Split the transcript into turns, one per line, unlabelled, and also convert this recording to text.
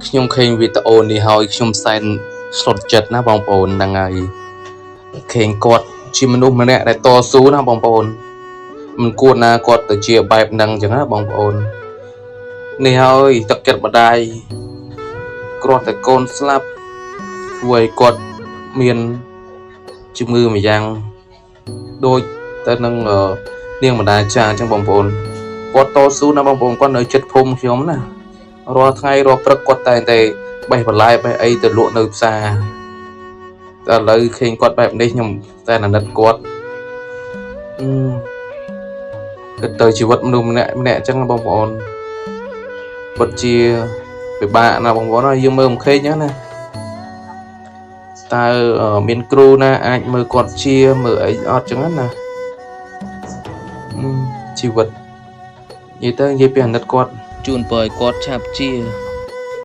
ខ្ញុំឃើញវីដេអូនេះហើយខ្ញុំសែនស្លុតចិត្តណាបងប្អូនហ្នឹងហើយឃើញគាត់ជាមនុស្សម្នាក់ដែលតស៊ូណាបងប្អូនមិនគួរណាគាត់ទៅជាបែបហ្នឹងអញ្ចឹងណាបងប្អូននេះហើយទឹកចិត្តម្ដាយគ្រាន់តែកូនស្លាប់ធ្វើឲ្យគាត់មានជំងឺមួយយ៉ាងដូចទៅនឹងនាងម្ដាយចាអញ្ចឹងបងប្អូនគាត់តស៊ូណាបងប្អូនគាត់នៅចិត្តភូមិខ្ញុំណារាល់ថ្ងៃរាល់ព្រឹកគាត់តែងតែបេះបន្លែបេះអីទៅលក់នៅផ្សារតែឥឡូវឃើញគាត់បែបនេះខ្ញុំតែអាណិតគាត់គិតទៅជីវិតមនុស្សម្នាក់អញ្ចឹងបងប្អូនពិតជាពិបាកណាបងប្អូនយើងមើលមិនឃើញអញ្ចឹងណាតើមានគ្រូណាអាចមើលគាត់ជាមើលអីអត់អញ្ចឹងណាជីវិតនិយាយទៅនិយាយពីអាណិតគាត់ជូនពរឲ្យគាត់ឆាប់ជា